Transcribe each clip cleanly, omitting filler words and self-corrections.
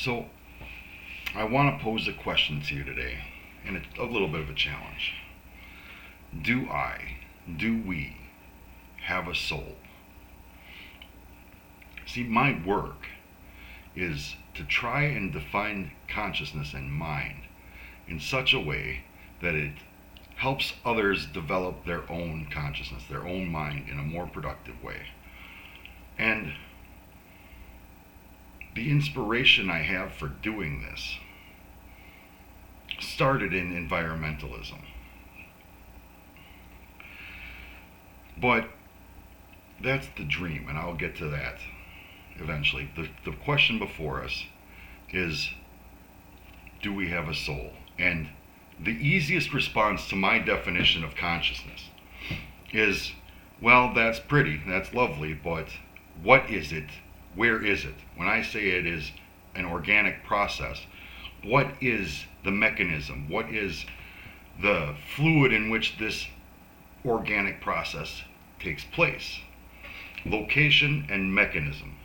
So, I want to pose a question to you today, and it's a little bit of a challenge. Do we have a soul? See, my work is to try and define consciousness and mind in such a way that it helps others develop their own consciousness, their own mind in a more productive way. And the inspiration I have for doing this started in environmentalism. But that's the dream, and I'll get to that eventually. The question before us is, do we have a soul? And the easiest response to my definition of consciousness is, well, that's pretty, that's lovely, but what is it? Where is it? When I say it is an organic process, what is the mechanism? What is the fluid in which this organic process takes place? Location and mechanism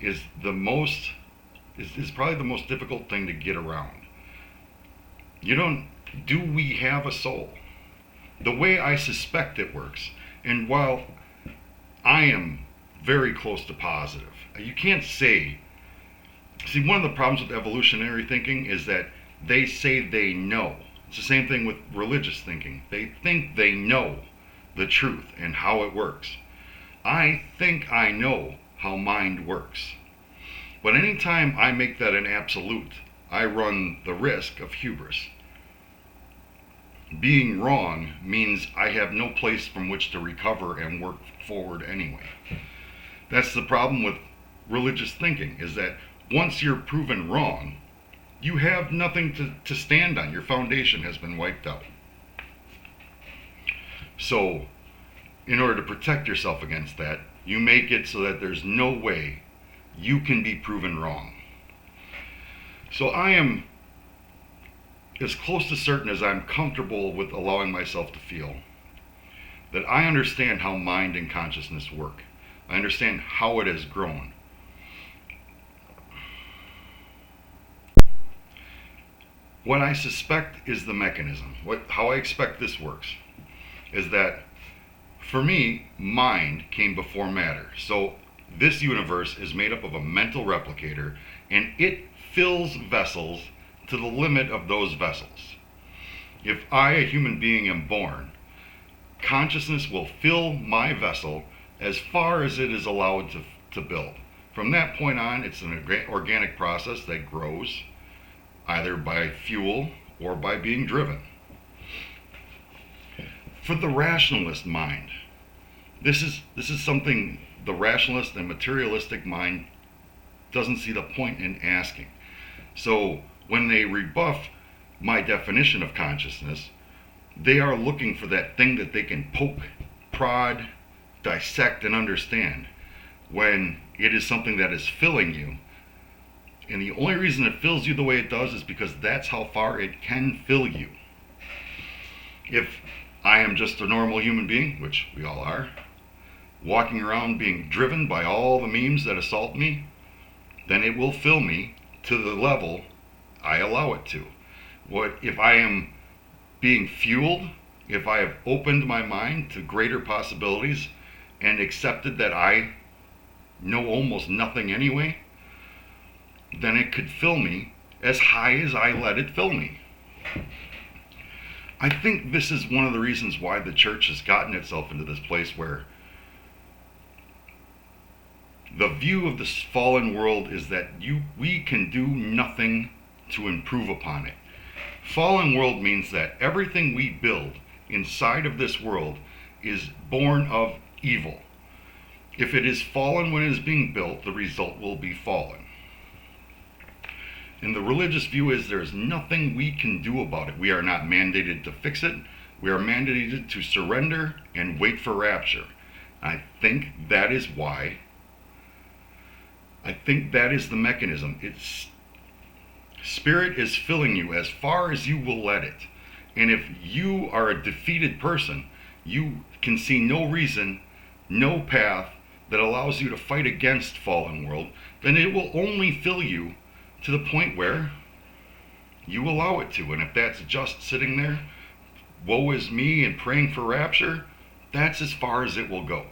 is probably the most difficult thing to get around. Do we have a soul? The way I suspect it works, and while I am very close to positive, you can't say, see, one of the problems with evolutionary thinking is that they say they know. It's the same thing with religious thinking. They think they know the truth and how it works. I think I know how mind works. But anytime I make that an absolute, I run the risk of hubris. Being wrong means I have no place from which to recover and work forward anyway. That's the problem with religious thinking, is that once you're proven wrong, you have nothing to stand on. Your foundation has been wiped out. So, in order to protect yourself against that, you make it so that there's no way you can be proven wrong. So I am as close to certain as I'm comfortable with allowing myself to feel that I understand how mind and consciousness work. I understand how it has grown. What I suspect is the mechanism. How I expect this works is that, for me, mind came before matter. So this universe is made up of a mental replicator, and it fills vessels to the limit of those vessels. If I, a human being, am born, consciousness will fill my vessel as far as it is allowed to build. From that point on, it's an organic process that grows either by fuel or by being driven. For the rationalist mind, this is something the rationalist and materialistic mind doesn't see the point in asking. So when they rebuff my definition of consciousness, they are looking for that thing that they can poke, prod, dissect, and understand, when it is something that is filling you. And the only reason it fills you the way it does is because that's how far it can fill you. If I am just a normal human being, which we all are, walking around being driven by all the memes that assault me, then it will fill me to the level I allow it to. What if I am being fueled, if I have opened my mind to greater possibilities and accepted that I know almost nothing anyway, then it could fill me as high as I let it fill me. I think this is one of the reasons why the church has gotten itself into this place where the view of this fallen world is that we can do nothing to improve upon it. Fallen world means that everything we build inside of this world is born of evil. If it is fallen when it is being built, the result will be fallen. And the religious view is there's nothing we can do about it. We are not mandated to fix it. We are mandated to surrender and wait for rapture. I think that is why. I think that is the mechanism. Spirit is filling you as far as you will let it. And if you are a defeated person, you can see no reason, no path that allows you to fight against fallen world, then it will only fill you to the point where you allow it to. And if that's just sitting there, woe is me, and praying for rapture, that's as far as it will go.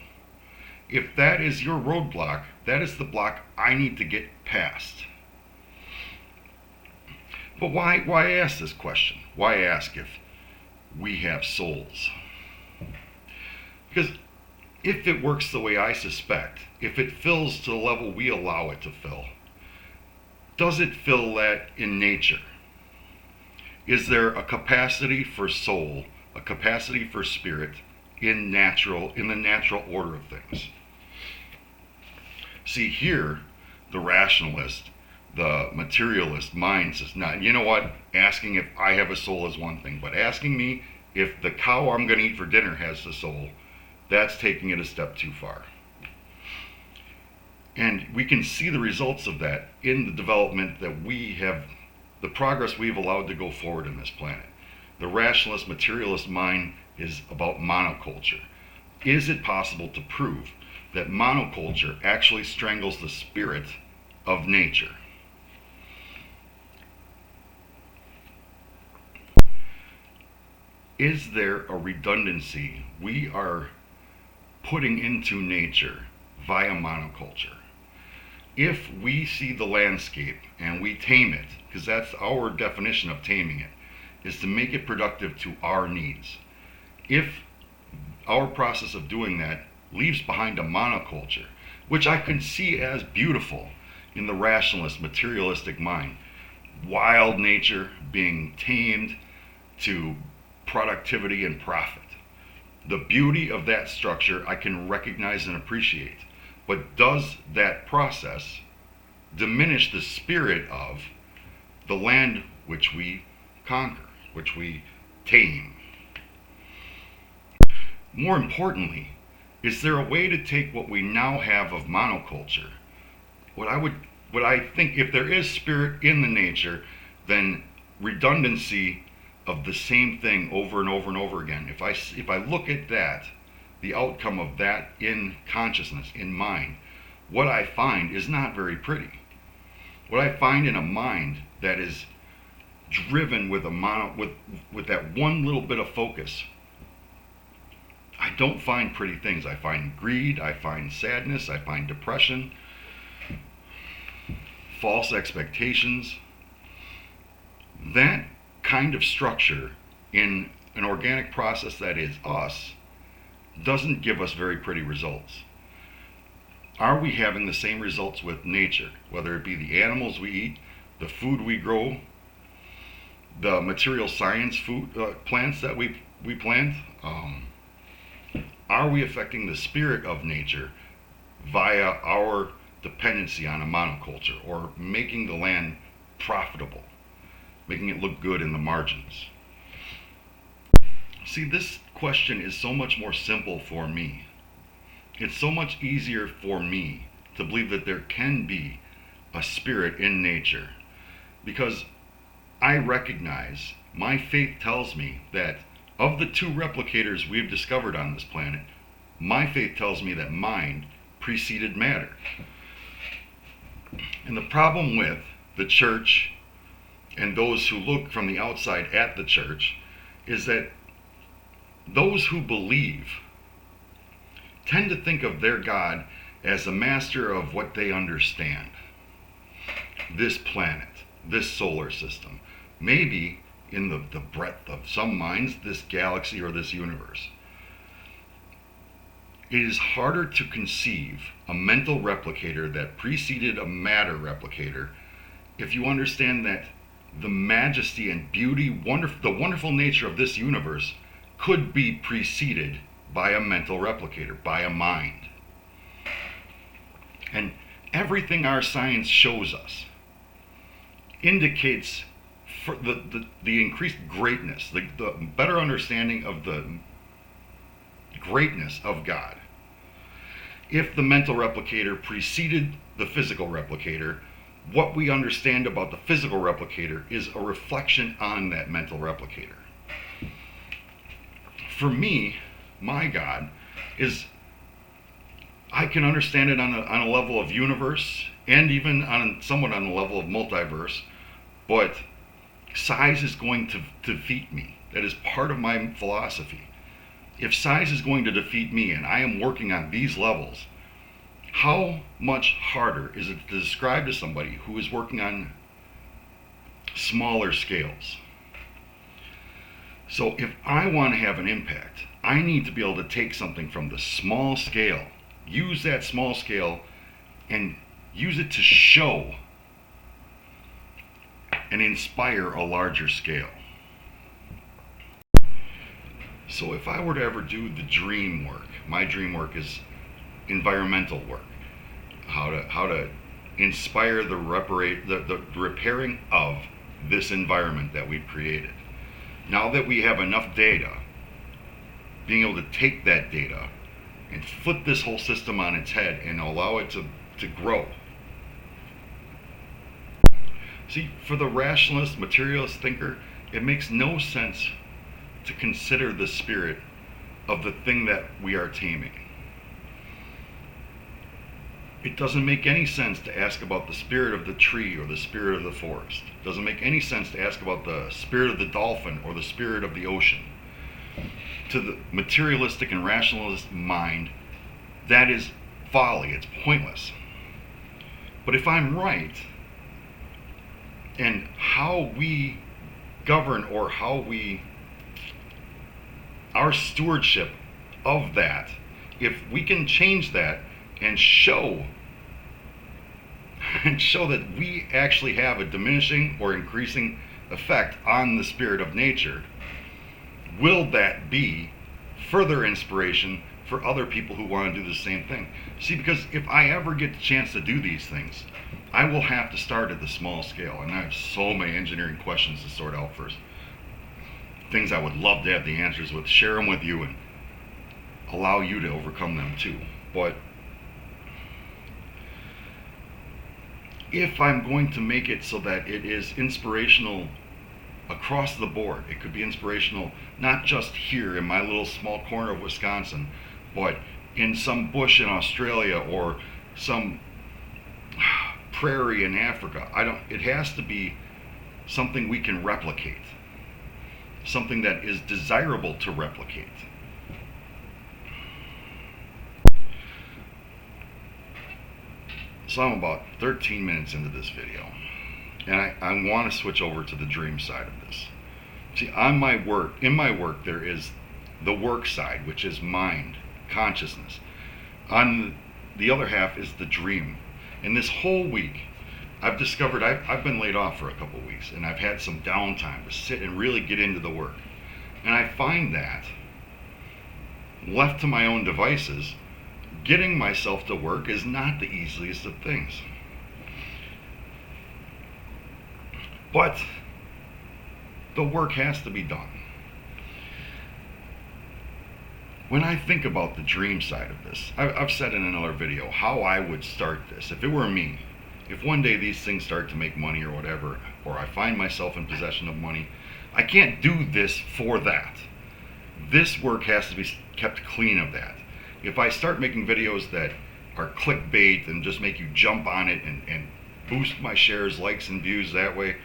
If that is your roadblock, that is the block I need to get past. But why ask this question? Why ask if we have souls? Because if it works the way I suspect, if it fills to the level we allow it to fill, does it fill that in nature? Is there a capacity for soul, a capacity for spirit in the natural order of things? See, here, the rationalist, the materialist mind says, "Now, you know what? Asking if I have a soul is one thing, but asking me if the cow I'm going to eat for dinner has a soul, that's taking it a step too far." And we can see the results of that in the development that we have, the progress we've allowed to go forward in this planet. The rationalist, materialist mind is about monoculture. Is it possible to prove that monoculture actually strangles the spirit of nature? Is there a redundancy we are putting into nature via monoculture? If we see the landscape and we tame it, because that's our definition of taming it, is to make it productive to our needs. If our process of doing that leaves behind a monoculture, which I can see as beautiful in the rationalist, materialistic mind, wild nature being tamed to productivity and profit. The beauty of that structure I can recognize and appreciate. But does that process diminish the spirit of the land which we conquer, which we tame? More importantly, is there a way to take what we now have of monoculture? What I think, if there is spirit in the nature, then redundancy of the same thing over and over and over again. If I look at that, the outcome of that in consciousness, in mind, what I find is not very pretty. What I find in a mind that is driven with with that one little bit of focus, I don't find pretty things. I find greed, I find sadness, I find depression, false expectations. That kind of structure in an organic process that is us doesn't give us very pretty results. Are we having the same results with nature, whether it be the animals we eat, the food we grow, the material science food plants that we plant? Are we affecting the spirit of nature via our dependency on a monoculture, or making the land profitable, making it look good in the margins? See, this question is so much more simple for me. It's so much easier for me to believe that there can be a spirit in nature, because I recognize, my faith tells me that of the two replicators we've discovered on this planet, my faith tells me that mind preceded matter. And the problem with the church and those who look from the outside at the church is that those who believe tend to think of their God as a master of what they understand. This planet, this solar system, maybe in the breadth of some minds, this galaxy or this universe. It is harder to conceive a mental replicator that preceded a matter replicator if you understand that the majesty and beauty, the wonderful nature of this universe could be preceded by a mental replicator, by a mind. And everything our science shows us indicates for the increased greatness, the better understanding of the greatness of God. If the mental replicator preceded the physical replicator, what we understand about the physical replicator is a reflection on that mental replicator. For me, my God is I can understand it on a level of universe and even on somewhat on the level of multiverse, but size is going to defeat me. That is part of my philosophy. If size is going to defeat me and I am working on these levels, how much harder is it to describe to somebody who is working on smaller scales? So if I want to have an impact, I need to be able to take something from the small scale, use that small scale, and use it to show and inspire a larger scale. So if I were to ever do the dream work, my dream work is environmental work. How to inspire the repairing of this environment that we've created. Now that we have enough data, being able to take that data and flip this whole system on its head and allow it to grow. See, for the rationalist, materialist thinker, it makes no sense to consider the spirit of the thing that we are taming. It doesn't make any sense to ask about the spirit of the tree or the spirit of the forest. It doesn't make any sense to ask about the spirit of the dolphin or the spirit of the ocean. To the materialistic and rationalist mind, that is folly. It's pointless. But if I'm right, and how we govern or our stewardship of that, if we can change that and show that we actually have a diminishing or increasing effect on the spirit of nature, will that be further inspiration for other people who want to do the same thing? See, because if I ever get the chance to do these things, I will have to start at the small scale, and I have so many engineering questions to sort out first. Things I would love to have the answers with, share them with you, and allow you to overcome them too. But if I'm going to make it so that it is inspirational across the board, it could be inspirational not just here in my little small corner of Wisconsin, but in some bush in Australia or some prairie in Africa. It has to be something we can replicate, something that is desirable to replicate. So I'm about 13 minutes into this video, and I want to switch over to the dream side of this. See, in my work, there is the work side, which is mind, consciousness. On the other half is the dream. And this whole week, I've discovered I've been laid off for a couple of weeks, and I've had some downtime to sit and really get into the work. And I find that, left to my own devices, getting myself to work is not the easiest of things. But the work has to be done. When I think about the dream side of this, I've said in another video how I would start this. If it were me, if one day these things start to make money or whatever, or I find myself in possession of money, I can't do this for that. This work has to be kept clean of that. If I start making videos that are clickbait and just make you jump on it and boost my shares, likes, and views that way,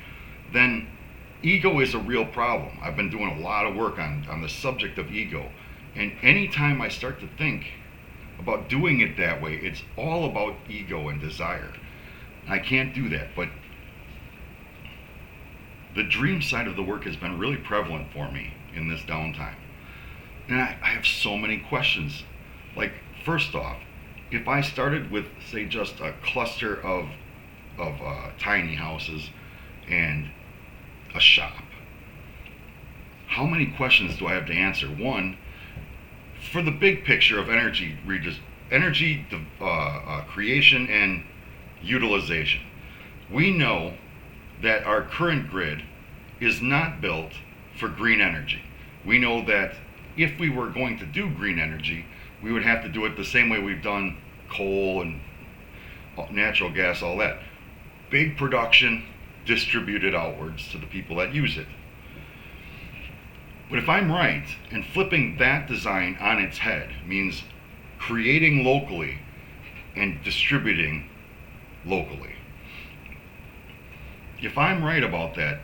then ego is a real problem. I've been doing a lot of work on the subject of ego. And anytime I start to think about doing it that way, it's all about ego and desire. I can't do that. But the dream side of the work has been really prevalent for me in this downtime. And I have so many questions. Like, first off, if I started with, say, just a cluster of tiny houses and a shop, how many questions do I have to answer? One, for the big picture of energy creation and utilization. We know that our current grid is not built for green energy. We know that if we were going to do green energy, we would have to do it the same way we've done coal and natural gas, all that. Big production, distributed outwards to the people that use it. But if I'm right, and flipping that design on its head means creating locally and distributing locally. If I'm right about that,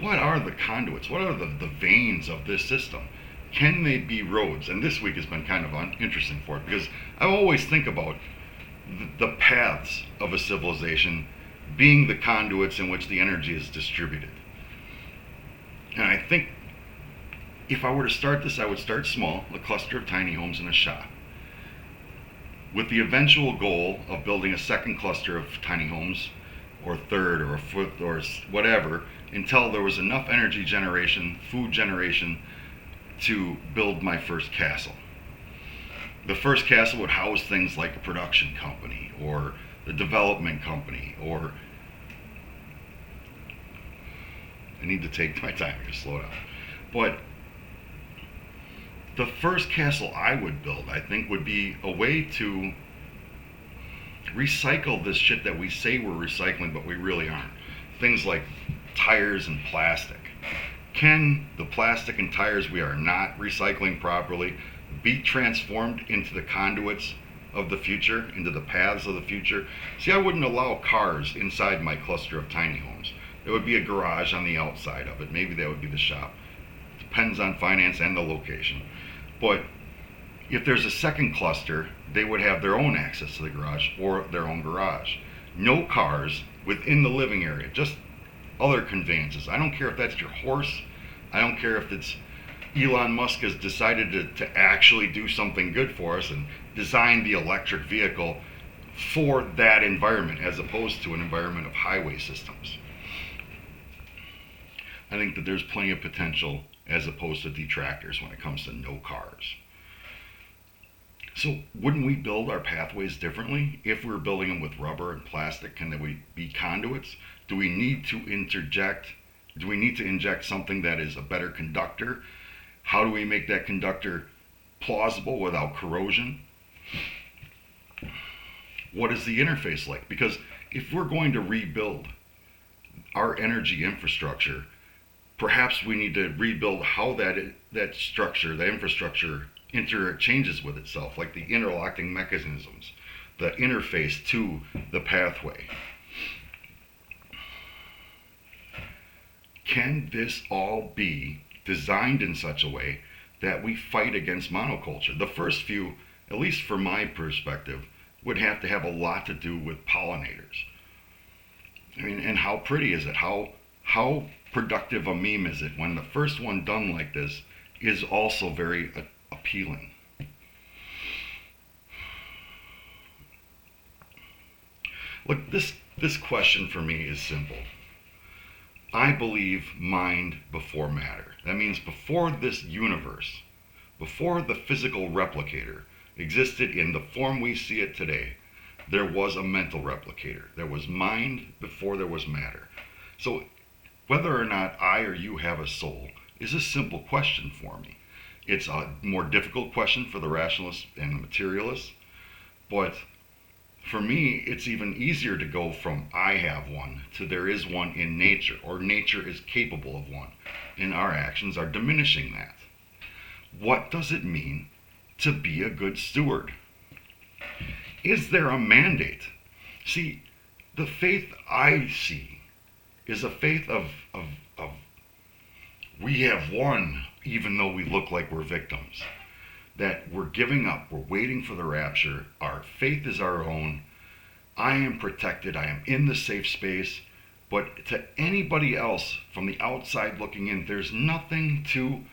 what are the conduits? What are the veins of this system? Can they be roads? And this week has been kind of interesting for it, because I always think about the paths of a civilization being the conduits in which the energy is distributed. And I think if I were to start this, I would start small, a cluster of tiny homes in a shop, with the eventual goal of building a second cluster of tiny homes, or third, or a fourth, or whatever, until there was enough energy generation, food generation, to build my first castle. The first castle would house things like a production company, or the development company, or I need to take my time here, slow down. But the first castle I would build, I think, would be a way to recycle this shit that we say we're recycling, but we really aren't. Things like tires and plastic. Can the plastic and tires we are not recycling properly be transformed into the conduits of the future, into the paths of the future? See, I wouldn't allow cars inside my cluster of tiny homes. There would be a garage on the outside of it. Maybe that would be the shop. Depends on finance and the location. But if there's a second cluster, they would have their own access to the garage or their own garage. No cars within the living area, just other conveyances. I don't care if that's your horse. I don't care if it's Elon Musk has decided to actually do something good for us and design the electric vehicle for that environment as opposed to an environment of highway systems. I think that there's plenty of potential as opposed to detractors when it comes to no cars. So wouldn't we build our pathways differently if we were building them with rubber and plastic? Can they be conduits? Do we need to inject something that is a better conductor? How do we make that conductor plausible without corrosion? What is the interface like? Because if we're going to rebuild our energy infrastructure, perhaps we need to rebuild how that structure, that infrastructure, interchanges with itself, like the interlocking mechanisms, the interface to the pathway. Can this all be designed in such a way that we fight against monoculture? The first few, at least from my perspective, would have to have a lot to do with pollinators. I mean, and how pretty is it? How productive a meme is it when the first one done like this is also very appealing? Look, this question for me is simple. I believe mind before matter. That means before this universe, before the physical replicator existed in the form we see it today, there was a mental replicator. There was mind before there was matter. So whether or not I or you have a soul is a simple question for me. It's a more difficult question for the rationalists and the materialists, but for me, it's even easier to go from I have one to there is one in nature, or nature is capable of one, and our actions are diminishing that. What does it mean to be a good steward? Is there a mandate? See, the faith I see is a faith of we have won even though we look like we're victims. That we're giving up, we're waiting for the rapture, our faith is our own, I am protected, I am in the safe space, but to anybody else from the outside looking in, there's nothing to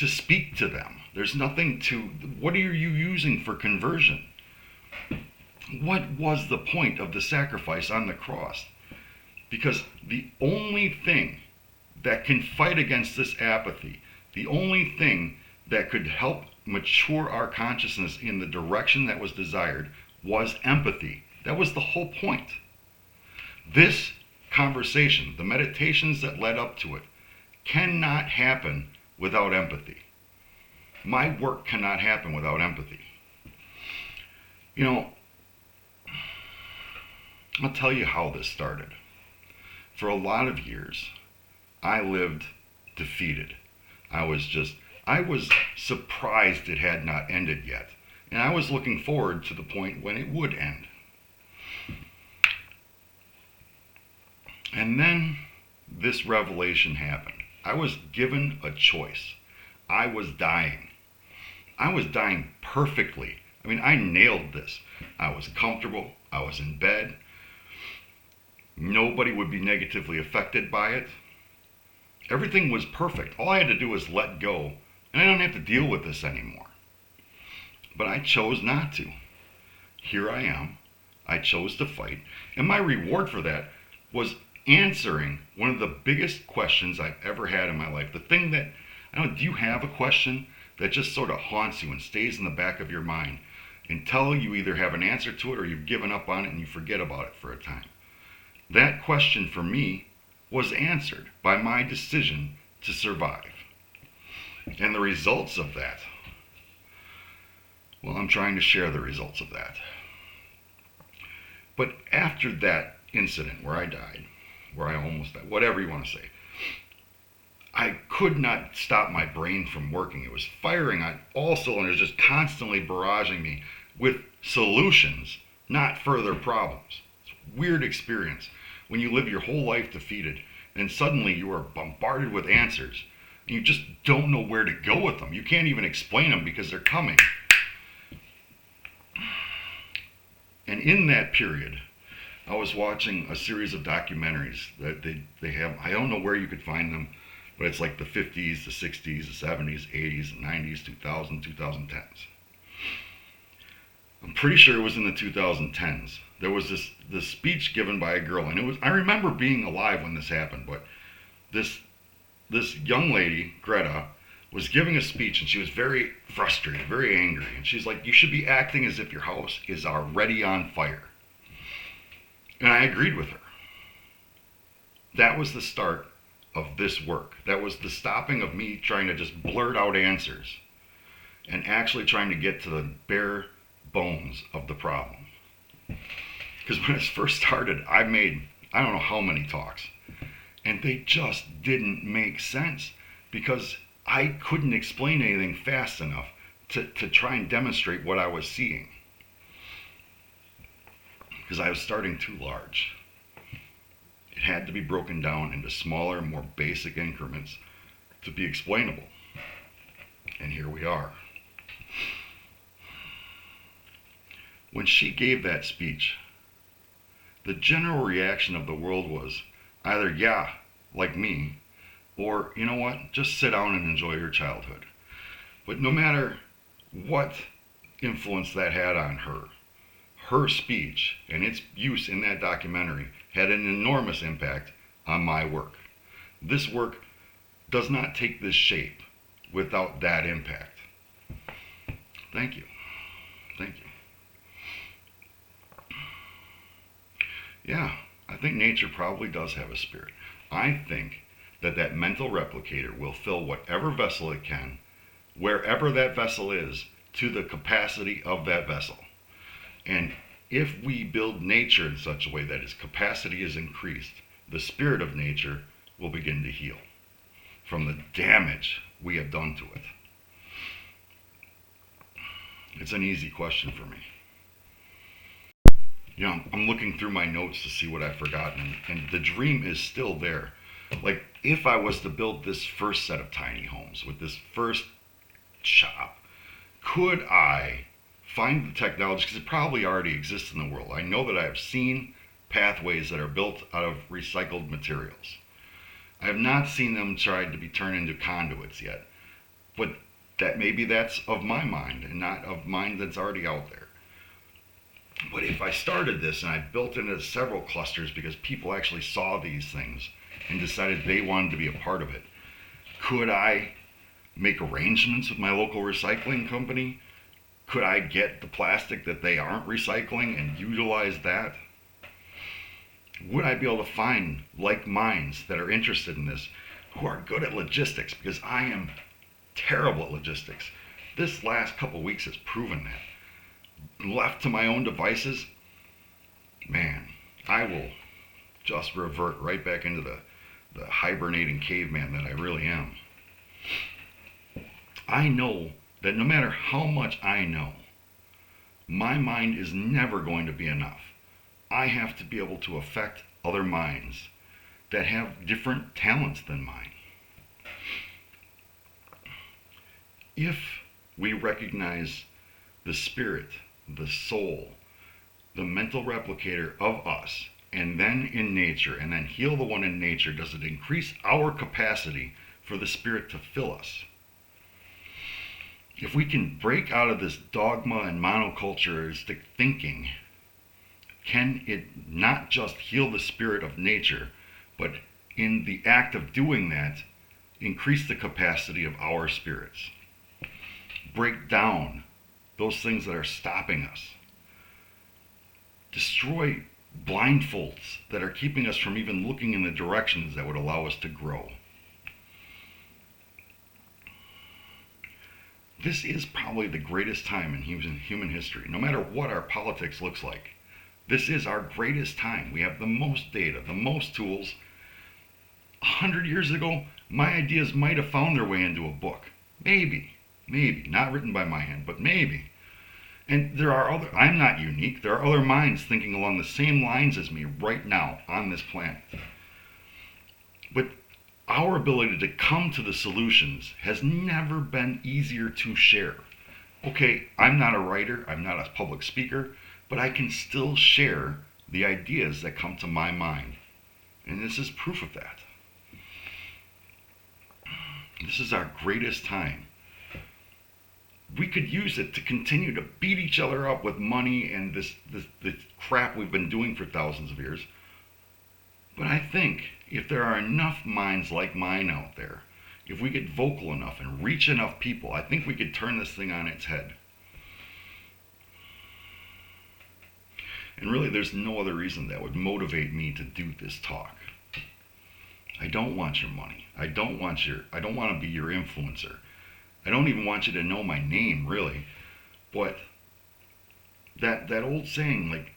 speak to them. There's nothing to, what are you using for conversion? What was the point of the sacrifice on the cross? Because the only thing that can fight against this apathy, the only thing that could help mature our consciousness in the direction that was desired was empathy. That was the whole point. This conversation, the meditations that led up to it, cannot happen without empathy. My work cannot happen without empathy. You know, I'll tell you how this started. For a lot of years, I lived defeated. I was surprised it had not ended yet. And I was looking forward to the point when it would end. And then this revelation happened. I was given a choice. I was dying. I was dying perfectly. I mean, I nailed this. I was comfortable. I was in bed. Nobody would be negatively affected by it. Everything was perfect. All I had to do was let go, and I don't have to deal with this anymore. But I chose not to. Here I am. I chose to fight. And my reward for that was answering one of the biggest questions I've ever had in my life. The thing that, I don't know, do you have a question that just sort of haunts you and stays in the back of your mind until you either have an answer to it or you've given up on it and you forget about it for a time? That question for me was answered by my decision to survive. And the results of that, well, I'm trying to share the results of that. But after that incident where I died, where I almost died, whatever you want to say, I could not stop my brain from working. It was firing on all cylinders, just constantly barraging me with solutions, not further problems. It's a weird experience when you live your whole life defeated and suddenly you are bombarded with answers and you just don't know where to go with them. You can't even explain them because they're coming. And in that period, I was watching a series of documentaries that they have. I don't know where you could find them, but it's like the 50s, the 60s, the 70s, 80s, 90s, 2000, 2010s. I'm pretty sure it was in the 2010s. There was this speech given by a girl, and it was, I remember being alive when this happened, but this young lady, Greta, was giving a speech, and she was very frustrated, very angry, and she's like, you should be acting as if your house is already on fire. And I agreed with her. That was the start of this work. That was the stopping of me trying to just blurt out answers and actually trying to get to the bare bones of the problem. Because when it first started, I made, I don't know how many talks, and they just didn't make sense because I couldn't explain anything fast enough to try and demonstrate what I was seeing. Because I was starting too large. It had to be broken down into smaller, more basic increments to be explainable. And here we are. When she gave that speech, the general reaction of the world was either, yeah, like me, or, you know what, just sit down and enjoy your childhood. But no matter what influence that had on her, her speech and its use in that documentary had an enormous impact on my work. This work does not take this shape without that impact. Thank you. Thank you. Yeah, I think nature probably does have a spirit. I think that mental replicator will fill whatever vessel it can, wherever that vessel is, to the capacity of that vessel. And if we build nature in such a way that its capacity is increased, the spirit of nature will begin to heal from the damage we have done to it. It's an easy question for me. You know, I'm looking through my notes to see what I've forgotten, and the dream is still there. Like, if I was to build this first set of tiny homes with this first shop, could I find the technology, because it probably already exists in the world. I know that I have seen pathways that are built out of recycled materials. I have not seen them tried to be turned into conduits yet, but that maybe that's of my mind and not of mind that's already out there. But if I started this and I built it into several clusters because people actually saw these things and decided they wanted to be a part of it, could I make arrangements with my local recycling company? Could I get the plastic that they aren't recycling and utilize that? Would I be able to find like minds that are interested in this who are good at logistics? Because I am terrible at logistics. This last couple weeks has proven that. Left to my own devices, man, I will just revert right back into the hibernating caveman that I really am. I know that no matter how much I know, My mind is never going to be enough. I have to be able to affect other minds that have different talents than mine. If we recognize the spirit, the soul, the mental replicator of us, and then in nature, and then heal the one in nature, does it increase our capacity for the spirit to fill us? If we can break out of this dogma and monoculturistic thinking, can it not just heal the spirit of nature, but in the act of doing that, increase the capacity of our spirits? Break down those things that are stopping us. Destroy blindfolds that are keeping us from even looking in the directions that would allow us to grow. This is probably the greatest time in human history, no matter what our politics looks like. This is our greatest time. We have the most data, the most tools. 100 years ago, my ideas might have found their way into a book. Maybe, not written by my hand, but maybe. And I'm not unique. There are other minds thinking along the same lines as me right now on this planet. But our ability to come to the solutions has never been easier to share. Okay, I'm not a writer, I'm not a public speaker, but I can still share the ideas that come to my mind. And this is proof of that. This is our greatest time. We could use it to continue to beat each other up with money and this crap we've been doing for thousands of years. But I think if there are enough minds like mine out there, if we get vocal enough and reach enough people, I think we could turn this thing on its head. And really, there's no other reason that would motivate me to do this talk. I don't want your money. I don't want to be your influencer. I don't even want you to know my name, really. But that old saying, like,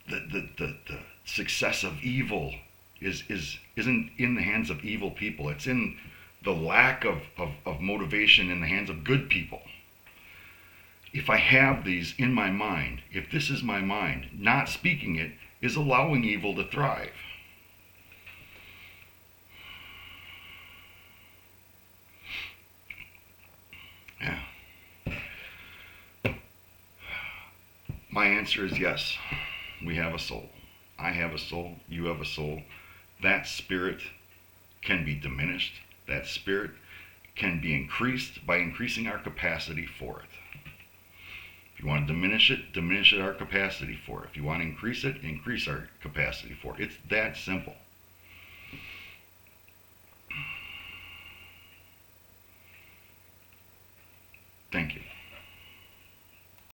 the success of evil isn't in the hands of evil people. It's in the lack of motivation in the hands of good people. If I have these in my mind, if this is my mind, not speaking it is allowing evil to thrive. Yeah. My answer is yes. We have a soul. I have a soul. You have a soul. That spirit can be diminished. That spirit can be increased by increasing our capacity for it. If you want to diminish it our capacity for it. If you want to increase it, increase our capacity for it. It's that simple. Thank you.